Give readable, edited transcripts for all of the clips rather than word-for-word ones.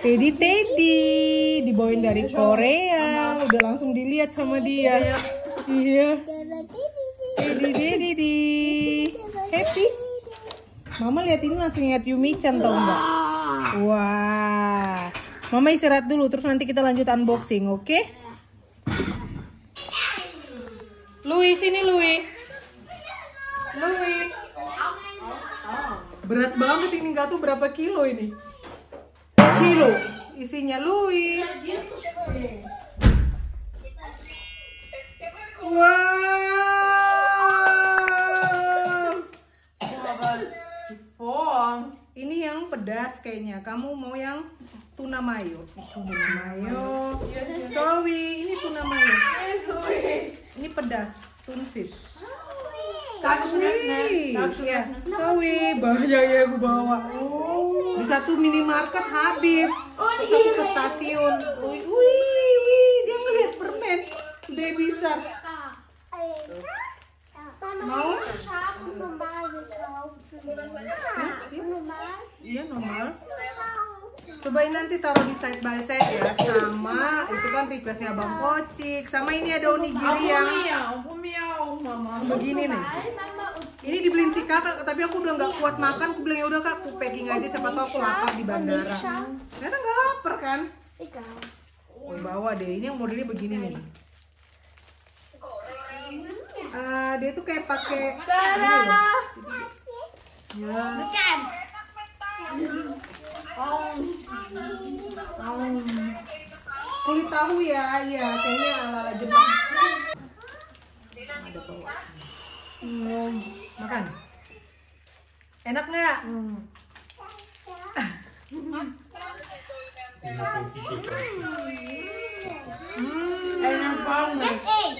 Teddy dibawain dari Korea, udah langsung dilihat sama dia. Iya. Teddy happy. Mama lihat ini langsung ingat Yumi-chan tau nggak? Wah. Mama istirahat dulu, terus nanti kita lanjut unboxing, oke? Louis, sini Louis. Berat banget ini, nggak tuh berapa kilo ini? Kilo isinya Louis. Wow. Ini yang pedas kayaknya. Kamu mau yang tuna mayo? Tuna mayo. Zoe, ini tuna mayo. Ini pedas, tunfish. Ya, Zoe, banyak ya aku bawa. Di satu minimarket habis. Terus aku ke stasiun. Wih, dia ngeliat permen. Udah bisa. Mau? Iya, normal. Cobain nanti taruh di side by side ya. Sama itu kan requestnya Bang Kocik. Sama ini ada onigiri yang begini nih. Ini dibeliin si kakak, tapi aku udah nggak kuat makan. Aku bilang ya udah kak, aku packing aja. Siapa tahu aku lapar di bandara. Ternyata nggak lapar kan? Oh, bawa deh. Ini yang modelnya begini nih. Dia tuh kayak pakai kulit tahu ya, iya kayaknya ala Jepang. Ada bawa. Makan. Enak nggak? Enak banget.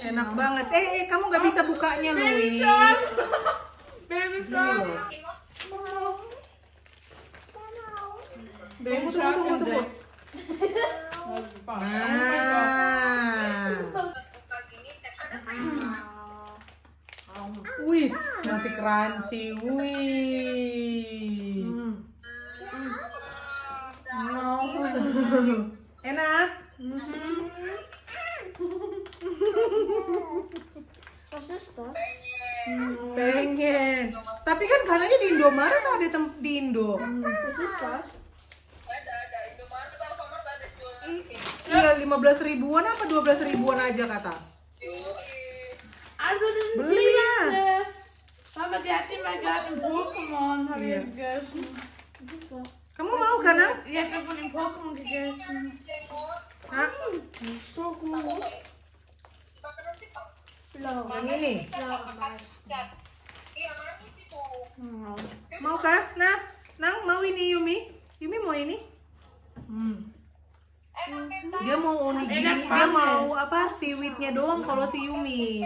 Enak banget. Kamu nggak bisa bukanya, Louis. Tunggu. Wih, masih crunchy. Wih. Enak. Pengen. Tapi kan katanya di Indomaret ada di Indo. Iya, 15 ribuan apa 12 ribuan aja kata. Beli lah. Mama, die hat immer gerade im Pokémon gegessen. Kamu mau kan? Die hat von dem Pokémon gegessen. Hah? So gut. Yang ini. Mau kah? Nang mau ini Yumi? Yumi mau ini? Dia mau onigiri, dia mau apa seaweednya doang kalau si Yumi.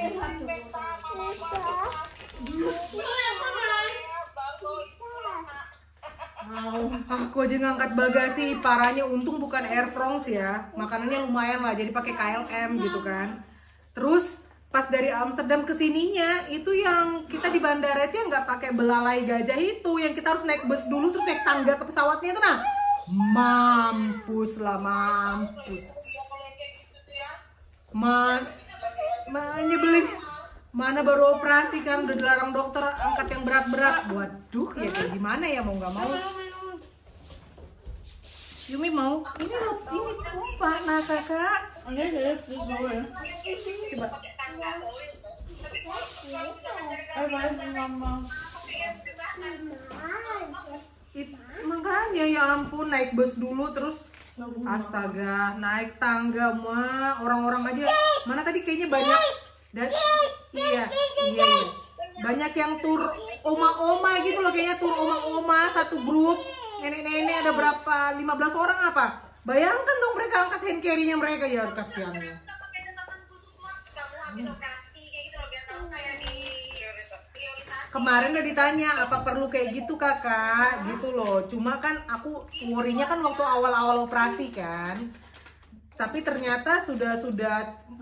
Aku aja ngangkat bagasi, parahnya untung bukan Air France ya. Makanannya lumayan lah, jadi pakai KLM gitu kan. Terus pas dari Amsterdam ke sininya itu yang kita di bandara itu yang nggak pakai belalai gajah itu, yang kita harus naik bus dulu terus naik tangga ke pesawatnya itu nah. Mampus. Nyebelin. Mana baru operasi kan udah dilarang dokter angkat yang berat-berat. Waduh, ya kayak gimana ya mau nggak mau. Yumi mau? Ini tumpah nah kakak. Coba. Makanya ya ampun naik bus dulu terus astaga naik tangga mah orang-orang aja mana tadi kayaknya banyak dan iya banyak yang tur oma-oma gitu loh kayaknya tur oma-oma satu grup nenek-nenek ada berapa 15 orang apa bayangkan dong mereka angkat hand carry-nya mereka ya kasihannya. Kemarin udah ditanya apa perlu kayak gitu kakak gitu loh cuma kan aku worry-nya kan waktu awal-awal operasi kan tapi ternyata sudah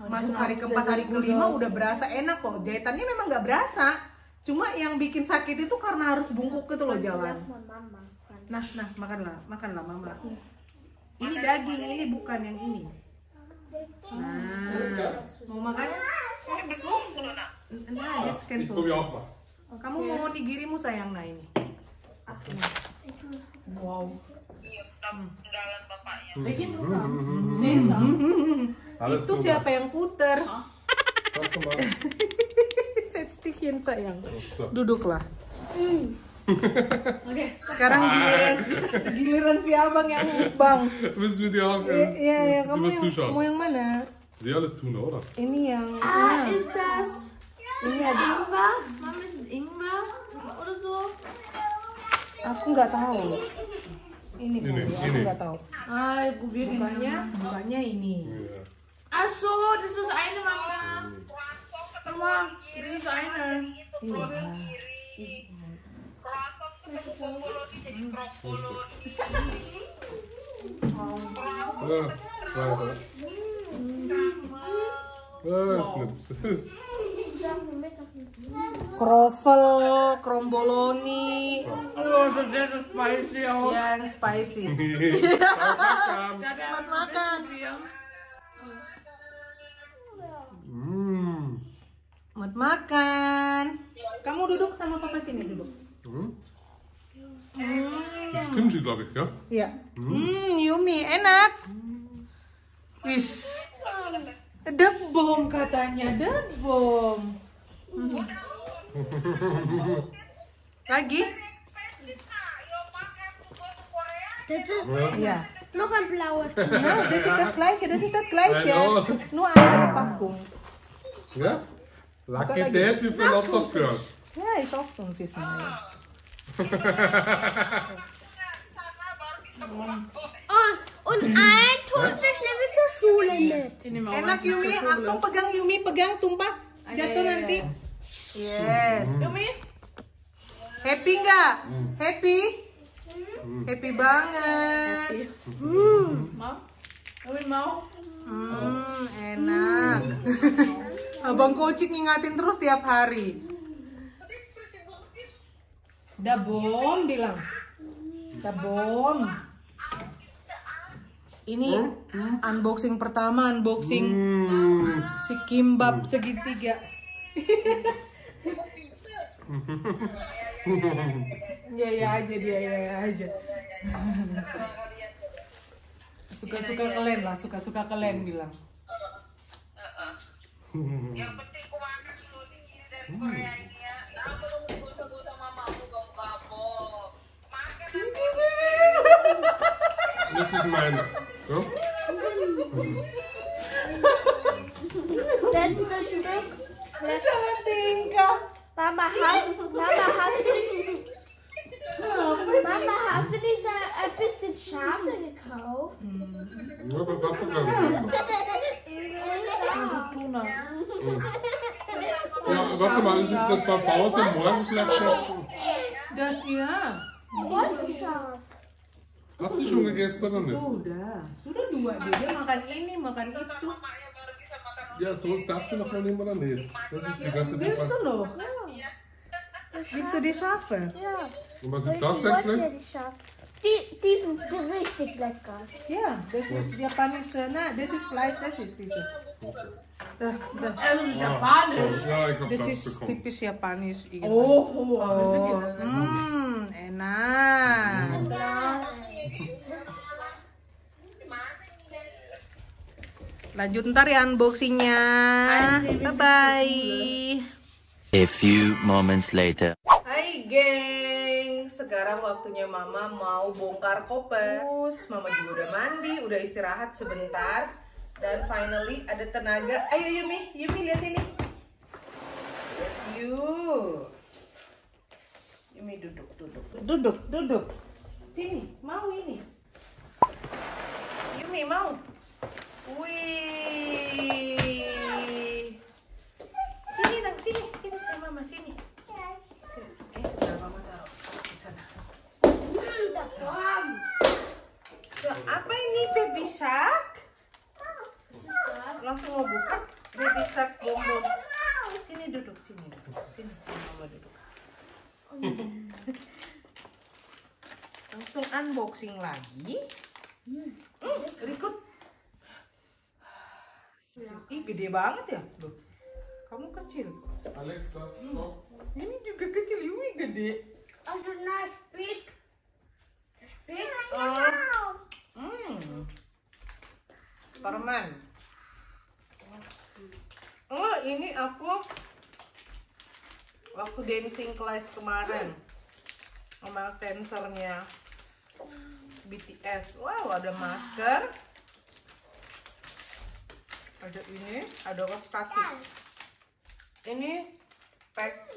masuk hari keempat hari kelima udah berasa enak kok jahitannya memang nggak berasa cuma yang bikin sakit itu karena harus bungkuk gitu loh jalan. Nah makanlah mama ini daging, ini bukan yang ini. Nah, mau makan? Nah, this can Ich probiere auch mal. Kamu mau nigirimu sayang, nah ini. Wow. Bikin sesam. Alles Itu super. siapa yang puter? Sag doch mal. Setstikin sayang. So. Duduklah. Oke. Sekarang giliran si abang yang mukbang. Müssen wir dir auch Iya, kamu über yang, zuschauen. mau yang mana? Sie alles tun, oder? Ini yang Ist das Ingwer? Mama, ist es Ingwer oder so? aku nggak tahu. Ini kali, aku ini. nggak tahu. Ah, ich probiere den. Bukannya ini. Ja. Ach so, das ist eine Mama. Mama, das ist eine. Croissant ketemu bomboloni jadi kromboloni. Ja, weiter. Ist nett. Das ist. Kroffel, kromboloni, Oh, das ist so spicy auch. yang spicy. Aufmerksam. Selamat makan. Selamat makan. Kamu duduk sama papa sini duduk. Das ist Kimchi, glaube ich, ja? Iya. Yummy, enak. Wis. Debom katanya, debom. Lagi? Ja. Noch ein blauer. No, das ist das gleiche, das ist das gleiche. Hallo. Nur andere Packung. Ja? Lucky Dad, wie viel noch noch für? Ja, ist auch schon für Smile. Oh, und ein Thunfisch nehmen wir zur Schule mit. Ini mau Enak Yumi, aku pegang Yumi, pegang tumpah. Jatuh nanti. Yes. Yumi? Happy nggak? Happy? Happy banget. Mau? Yumi mau? Enak. Abang Kocik ngingatin terus tiap hari. Dabom bilang. Dabom. Ini unboxing pertama, unboxing si kimbab segitiga. Ya aja dia, ya aja. Suka-suka kalian lah, suka-suka kalian bilang. Yang penting ku makan dulu nih gini dari Korea ini ya. Nah, belum digosok-gosok mamamu kamu kapok. Makan nanti. Das ist meine. Ja? Letztes Stück. Jangan tingkah. Mama, hast du diese ein bisschen Schafe gekauft? Ja, das hast du gar nicht. Tuna. Ja, warte mal, ist das bei Pause morgen vielleicht noch? Das ya. Rotschaf. Hat sie schon gegessen oder nicht? Sudah dua dia makan ini, makan itu. Mamanya baru bisa makan. Ja, so darfst du noch mal nehmen oder nicht? Das ist die ganze Willst du Debatte. noch? Willst du die Schafe? Ja. Und was ist das Ich wollte ja eigentlich? die Schafe. Die sind richtig lecker. Ja, das ist japanische. Nah, das ist Fleisch, das ist diese. Dah. Das ist japanisch. Ja, ich hab Das das ist bekommen. typisch Japanisch. Oh, Enak. Lanjut ntar ya unboxingnya. Bye bye. A few moments later. Hai geng, sekarang waktunya Mama mau bongkar koper. Mama juga udah mandi, udah istirahat sebentar. Dan finally ada tenaga. Ayo Yumi, lihat ini. Yuk. Yumi duduk. Sini, mau ini. Yumi mau. Wih. Sini nang, sini sama Mama sini. Sebentar Mama taruh di sana. So, apa ini baby shark? Langsung mau buka baby shark bonbon. Sini duduk. Sini Mama duduk. Langsung unboxing lagi. Ih, gede banget ya. Loh, kamu kecil. Alex, stop. Stop. Ini juga kecil, Yumi gede. Also nice big. Big. Permen. Oh, ini aku waktu dancing class kemarin sama dancernya BTS. Wow, ada masker. Ada ini, ada kaos kaki. Ini pack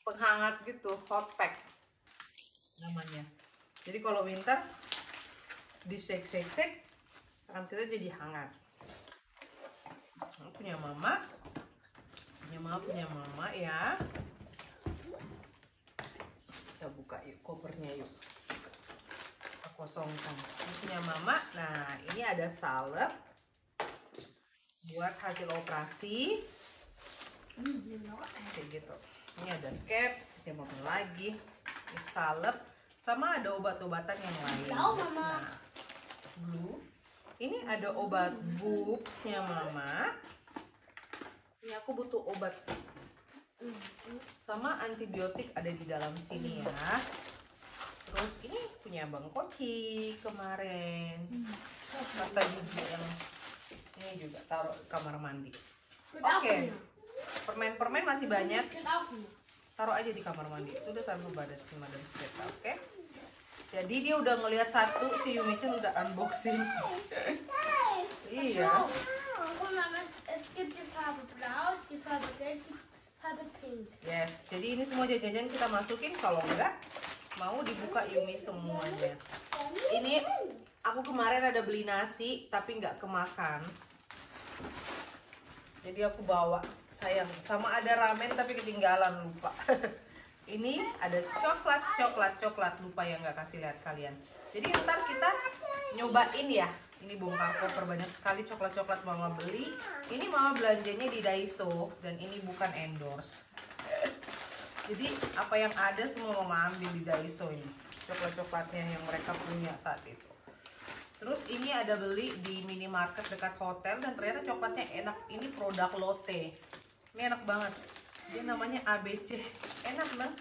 penghangat gitu, hot pack namanya. Jadi kalau winter di shake tangan kita jadi hangat. Punya mama ya. Kita buka yuk kopernya yuk. Kita kosongkan. Ini punya mama. Nah, ini ada salep buat hasil operasi. Kayak gitu. Ini ada cap, yang mau lagi. Ini salep, sama ada obat-obatan yang lain. Nah, blue. Ini ada obat boobsnya mama. Ini aku butuh obat. Sama antibiotik ada di dalam sini ya. Terus ini punya Bang Koci kemarin. Kata gigi yang ini juga taruh di kamar mandi. Oke. Permen-permen masih banyak. Taruh aja di kamar mandi. Itu udah sampai badan si Madam Sketa, oke? Jadi dia udah ngelihat satu, si Yumi-chan udah unboxing. Iya. Es gibt die Farbe blau, die Farbe gelb, die Farbe pink. Yes. Jadi ini semua jajan kita masukin. Kalau enggak mau dibuka Yumi semuanya. Ini aku kemarin ada beli nasi tapi nggak kemakan. Jadi aku bawa, sayang. Sama ada ramen tapi ketinggalan, lupa. Ini ada coklat lupa yang nggak kasih lihat kalian. Jadi ntar kita nyobain ya. Ini bongkar koper banyak sekali coklat mama beli. Ini mama belanjanya di Daiso dan ini bukan endorse. Jadi apa yang ada semua mama ambil di Daiso ini. Coklatnya yang mereka punya saat itu. Terus ini ada beli di minimarket dekat hotel dan ternyata coklatnya enak. Ini produk Lotte. Ini enak banget. Dia namanya ABC. Enak banget.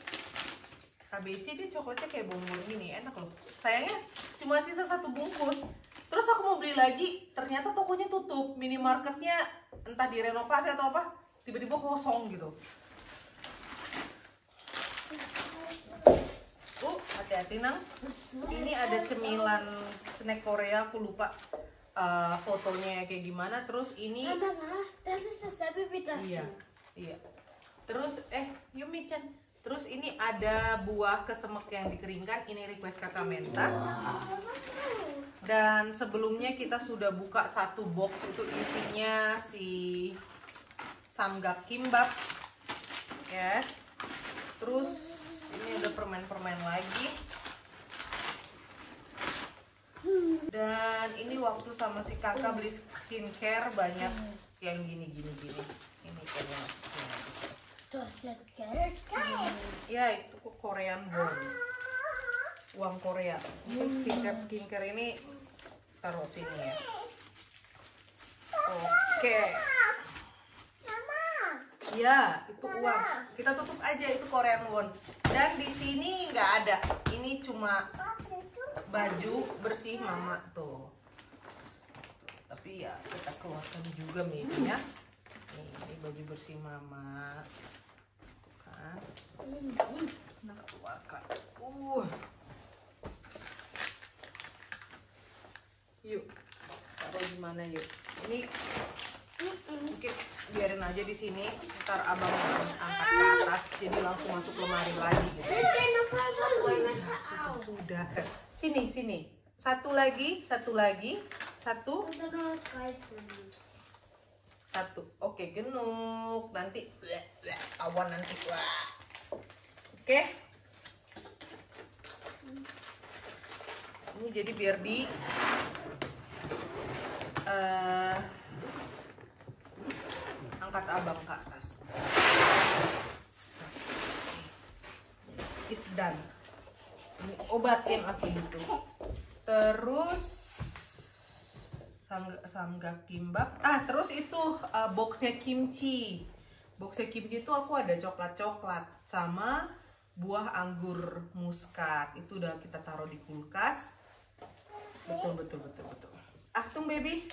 ABC dia coklatnya kayak bonbon gini, enak loh. Sayangnya cuma sisa 1 bungkus. Terus aku mau beli lagi, ternyata tokonya tutup. Minimarketnya entah direnovasi atau apa, tiba-tiba kosong gitu. Hati-hati nang. Ini ada cemilan snack Korea, aku lupa fotonya kayak gimana. Terus ini Mama, das ist dasselbe wie das. Iya. Terus Yumi-chan. Terus ini ada buah kesemek yang dikeringkan. Ini request kakak Menta. Dan sebelumnya kita sudah buka 1 box, itu isinya si samgak kimbap. Yes. Terus ini ada permen-permen lagi. Dan ini waktu sama si kakak beli skincare banyak yang gini. Ini kayaknya. Das ist Geld. Ya itu Korean won, uang Korea. Untuk skincare ini taruh sini ya. Oke. Ya itu uang. Kita tutup aja, itu Korean won. Dan di sini nggak ada. Ini cuma baju bersih mama tuh. Tapi ya kita keluarkan juga medinya. Ini baju bersih mama. Nah, keluarkan. Yuk, taruh di mana yuk? Ini mungkin biarin aja di sini. Ntar abang angkat ke atas, jadi langsung masuk lemari lagi. Gitu. Sudah. Sini. Satu lagi. Satu. Oke, genuk. Nanti awan nanti. Wah. Oke. Ini jadi biar di angkat abang ke atas. Is done. Ini obat yang aku butuh. Terus Samgak kimbap. Terus itu boxnya kimchi. Boxnya kimchi itu aku ada coklat sama buah anggur muskat. Itu udah kita taruh di kulkas. Betul. Achtung baby.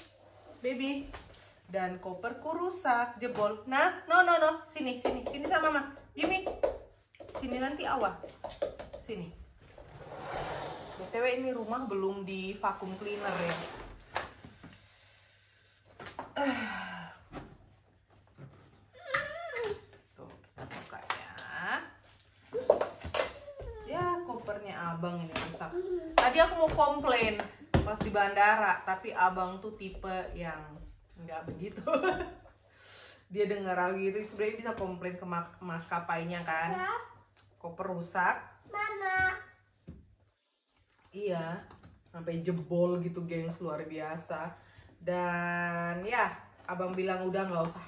Dan koperku rusak, jebol. Nah, no. Sini sama mama. Yumi. Sini nanti awas. Sini. BTW ini rumah belum di vacuum cleaner ya. Tuh, kita buka ya. Ya, kopernya abang ini rusak. Tadi aku mau komplain pas di bandara, tapi abang tuh tipe yang nggak begitu. Dia dengar gitu, sebenarnya bisa komplain ke maskapainya kan. Koper rusak. Mama. Iya, sampai jebol gitu gengs, luar biasa. Dan ya, abang bilang udah nggak usah,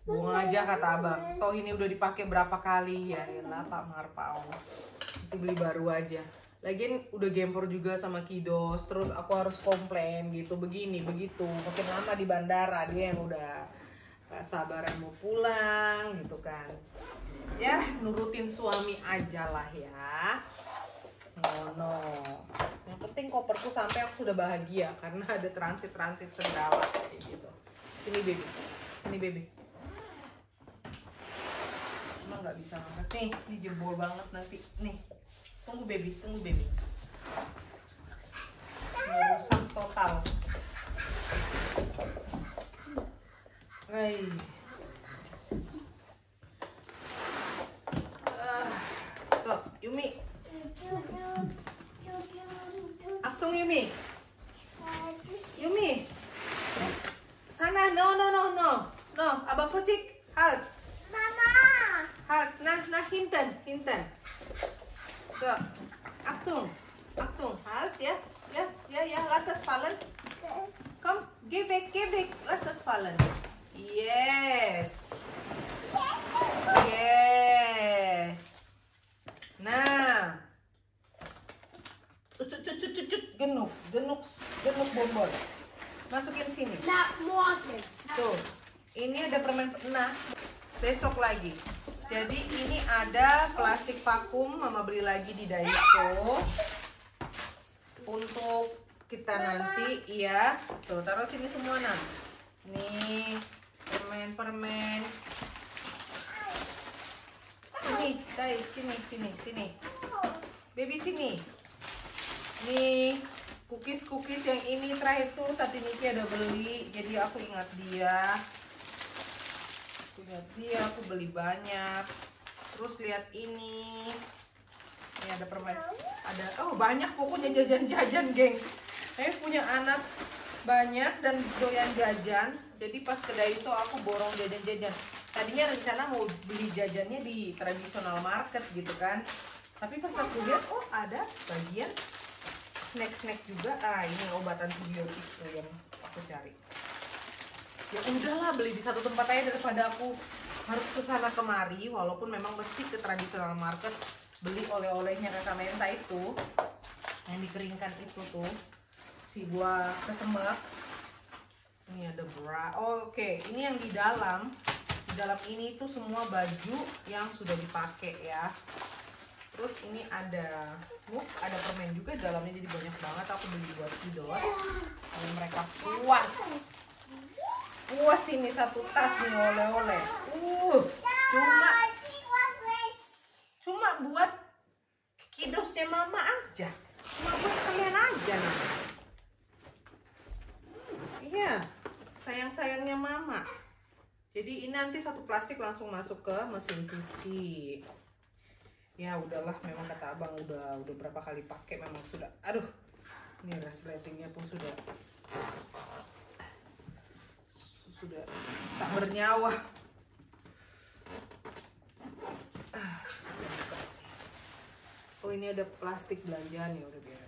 buang aja kata abang. Toh ini udah dipakai berapa kali ya, lah Pak Marpao. Nanti beli baru aja. Lagian udah gempor juga sama Kidos, terus aku harus komplain gitu, begini begitu. Makin lama di bandara dia yang udah gak sabaran mau pulang gitu kan. Ya nurutin suami aja lah ya. No. Yang penting koperku sampai aku sudah bahagia karena ada transit segala kayak gitu. Sini baby. Emang nggak bisa angkat nih, ini jebol banget nanti. Nih, tunggu baby. Merusak total. Hai. So, Yumi. Achtung Yumi. Sana, no. Abang kucing, halt. Mama. Halt, nah, hinten. So, Achtung, halt ya, lass das fallen. Komm, geh weg, lass das fallen. Yes. Nah, genuk bombol. Masukin sini. Nah, morgen. Tuh, ini ada permen. Nah, besok lagi. Jadi ini ada plastik vakum, mama beli lagi di Daiso untuk kita nanti, iya. Tuh, taruh sini semua nah. Nih, permen. Ini, Dai, sini. Baby sini. Nih, cookies yang ini terakhir tuh Tati Niki ada beli, jadi aku ingat dia. Aku beli banyak. Terus lihat ini ada permen, banyak pokoknya jajan gengs. Saya punya anak banyak dan doyan jajan, jadi pas ke Daiso aku borong jajan. Tadinya rencana mau beli jajannya di traditional market gitu kan, tapi pas aku lihat ada bagian snack juga. Ini obat antibiotik tuh yang aku cari. Ya udahlah, beli di satu tempat aja daripada aku harus kesana kemari. Walaupun memang mesti ke traditional market beli oleh-olehnya Casamenta itu yang dikeringkan itu tuh, si buah kesemek. Ini ada bra. Oke, ini yang di dalam ini tuh semua baju yang sudah dipakai ya. Terus ini ada permen juga dalamnya, jadi banyak banget aku beli buat Kidos. Kalau mereka puas ini satu tas nih oleh-oleh. Cuma buat Kidosnya mama aja. Cuma buat kalian aja nih. Iya, sayang-sayangnya mama. Jadi ini nanti satu plastik langsung masuk ke mesin cuci. Ya udahlah, memang kata abang udah berapa kali pakai memang sudah. Aduh, ini resletingnya pun sudah tak bernyawa. Oh ini ada plastik belanjaan ya, udah biar.